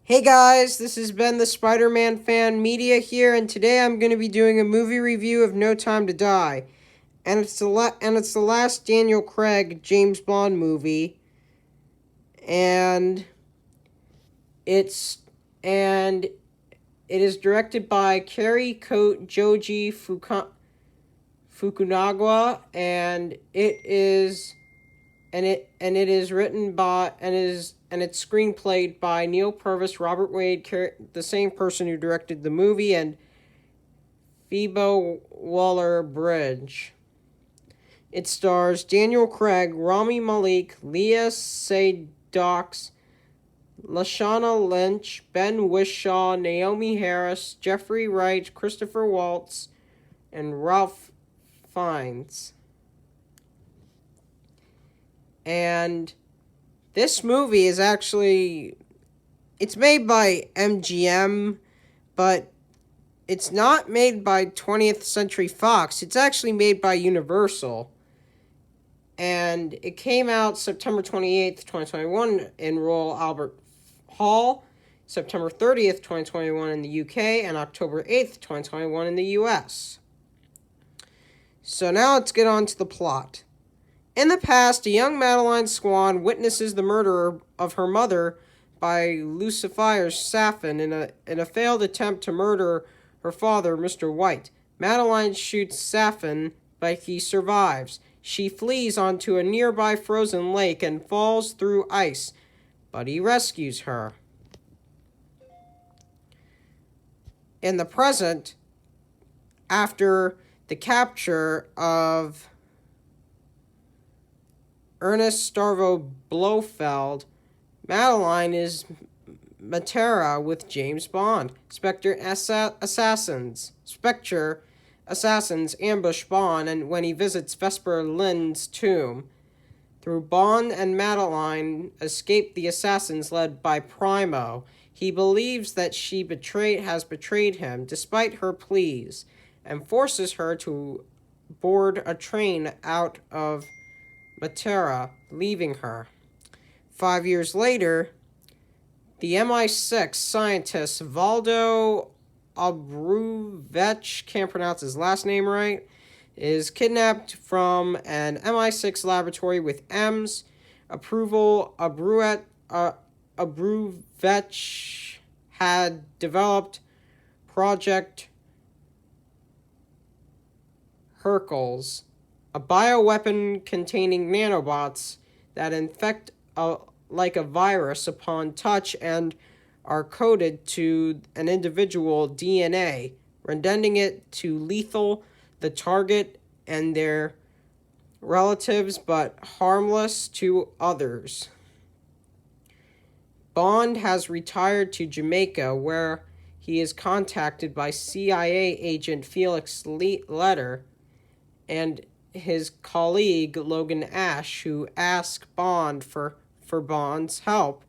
Hey guys, this is Ben the Spider-Man Fan Media here, and today I'm going to be doing a movie review of No Time to Die, and it's the last Daniel Craig James Bond movie, and it's and it is directed by Kerry Joji Fukunaga, and it is written by and it's screenplayed by Neil Purvis, Robert Wade, the same person who directed the movie, and Phoebe Waller-Bridge. It stars Daniel Craig, Rami Malek, Leah Seydoux, Lashana Lynch, Ben Whishaw, Naomi Harris, Jeffrey Wright, Christopher Waltz, and Ralph Fiennes. And this movie is it's made by MGM, but it's not made by 20th Century Fox. It's actually made by Universal. And it came out September 28th, 2021 in Royal Albert Hall, September 30th, 2021 in the UK, and October 8th, 2021 in the US. So now let's get on to the plot. In the past, a young Madeline Swan witnesses the murder of her mother by Lucifer Safin in a failed attempt to murder her father, Mr. White. Madeline shoots Safin, but he survives. She flees onto a nearby frozen lake and falls through ice, but he rescues her. In the present, after the capture of Ernest Starvo Blofeld, Madeline is Matera with James Bond. Spectre assassins ambush Bond and when he visits Vesper Lynd's tomb. Through Bond and Madeline escape the assassins led by Primo. He believes that she has betrayed him despite her pleas and forces her to board a train out of Matera, leaving her. 5 years later, the MI6 scientist Valdo Obruvec, can't pronounce his last name right, is kidnapped from an MI6 laboratory with M's approval. Obruvec had developed Project Hercules, a bioweapon containing nanobots that infect like a virus upon touch and are coded to an individual DNA, rendering it to lethal the target and their relatives but harmless to others. Bond has retired to Jamaica, where he is contacted by CIA agent Felix Leiter and his colleague Logan Ash, who asks Bond for Bond's help,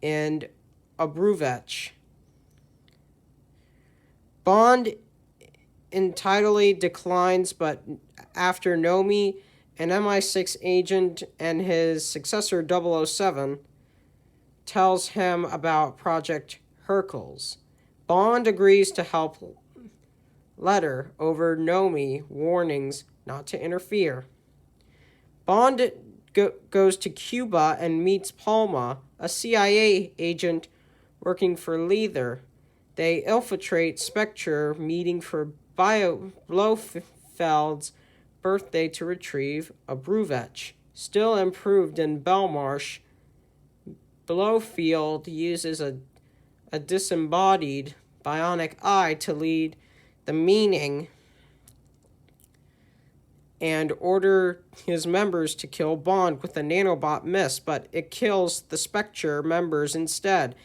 and Obruvec. Bond entirely declines, but after Nomi, an MI6 agent, and his successor 007 tells him about Project Hercules, Bond agrees to help Letter over Nomi warnings not to interfere. Bond goes to Cuba and meets Palma, a CIA agent working for Leather. They infiltrate Spectre, meeting for Blofeld's birthday to retrieve a Obruvec. Still improved in Belmarsh, Blofeld uses a disembodied bionic eye to lead the meaning and order his members to kill Bond with a nanobot miss, but it kills the Spectre members instead,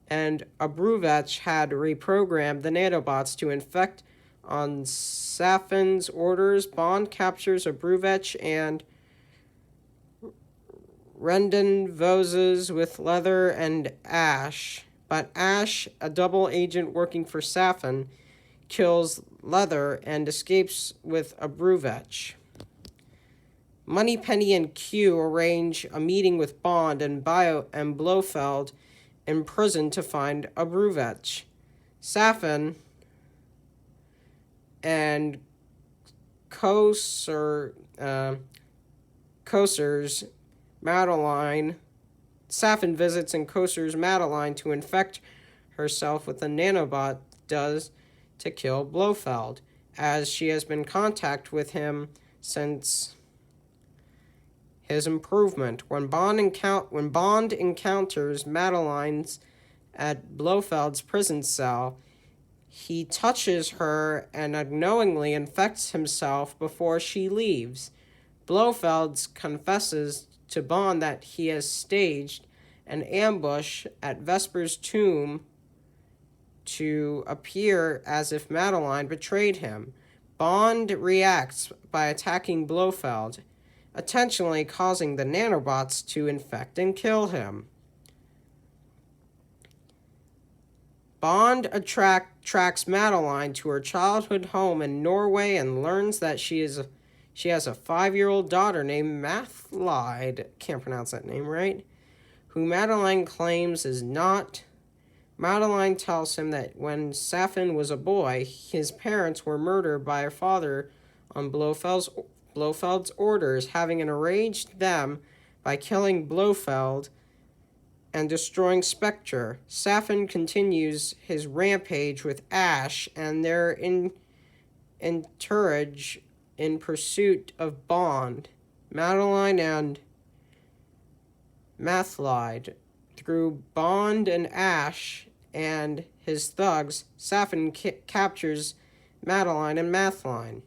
and Obruvec had reprogrammed the nanobots to infect on Safin's orders. Bond captures Obruvec and rendezvouses with Leather and Ash, but Ash, a double agent working for Safin, kills Leather and escapes with Obruvec. Moneypenny and Q arrange a meeting with Bond and Blofeld in prison to find Abruvech. Safin and Koser's Madeline. Safin visits and Koser's Madeline to infect herself with a nanobot does to kill Blofeld, as she has been in contact with him since his improvement. When Bond encounters Madeline's at Blofeld's prison cell, he touches her and unknowingly infects himself before she leaves. Blofeld confesses to Bond that he has staged an ambush at Vesper's tomb to appear as if Madeline betrayed him. Bond reacts by attacking Blofeld, intentionally causing the nanobots to infect and kill him. Bond tracks Madeline to her childhood home in Norway and learns that she has a 5-year-old daughter named Mathlide, can't pronounce that name right, who Madeline claims is not. Madeline tells him that when Safin was a boy, his parents were murdered by her father on Blofeld's orders, having enraged them by killing Blofeld and destroying Spectre. Safin continues his rampage with Ash and their entourage in pursuit of Bond, Madeline, and Mathlide. Through Bond and Ash and his thugs, Safin captures Madeline and Mathline.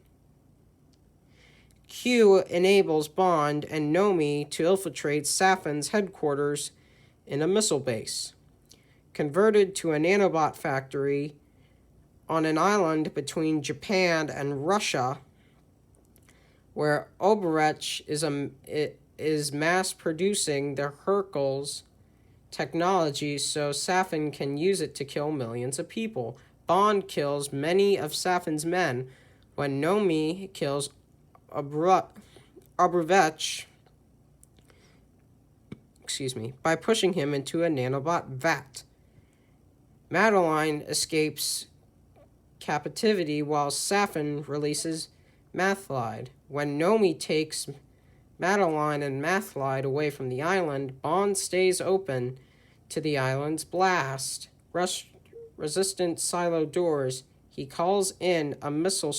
Q enables Bond and Nomi to infiltrate Safin's headquarters in a missile base, converted to a nanobot factory on an island between Japan and Russia, where Oberech is mass-producing the Hercules technology so Safin can use it to kill millions of people. Bond kills many of Safin's men when Nomi kills Abruvech by pushing him into a nanobot vat. Madeline escapes captivity while Safin releases Mathlide. When Nomi takes Madeline and Mathlide away from the island, Bond stays open to the island's blast. Resistant silo doors. He calls in a missile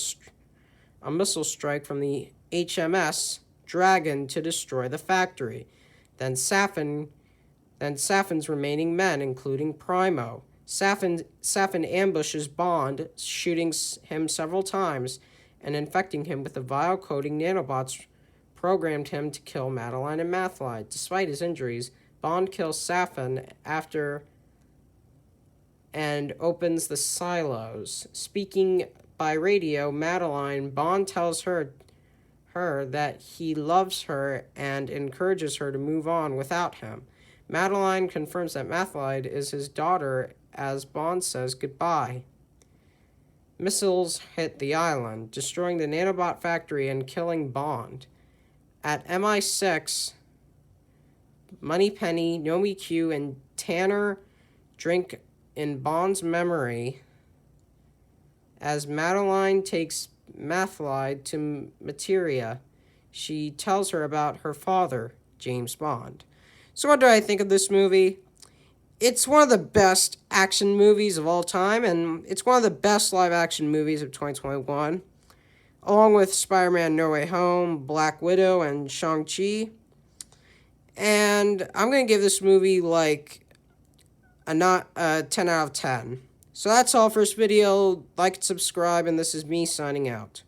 strike from the HMS Dragon to destroy the factory. Then Safin's remaining men, including Primo. Safin ambushes Bond, shooting him several times and infecting him with the vile coding nanobots programmed him to kill Madeline and Mathlide. Despite his injuries, Bond kills Safin after and opens the silos. Speaking by radio, Bond tells her that he loves her and encourages her to move on without him. Madeline confirms that Mathlide is his daughter as Bond says goodbye. Missiles hit the island, destroying the nanobot factory and killing Bond. At MI6, Moneypenny, Nomi Q, and Tanner drink in Bond's memory as Madeline takes Mathlide to Materia. She tells her about her father, James Bond. So what do I think of this movie? It's one of the best action movies of all time, and it's one of the best live-action movies of 2021, along with Spider-Man No Way Home, Black Widow, and Shang-Chi. And I'm going to give this movie like a 10 out of 10. So that's all for this video. Like and subscribe, and this is me signing out.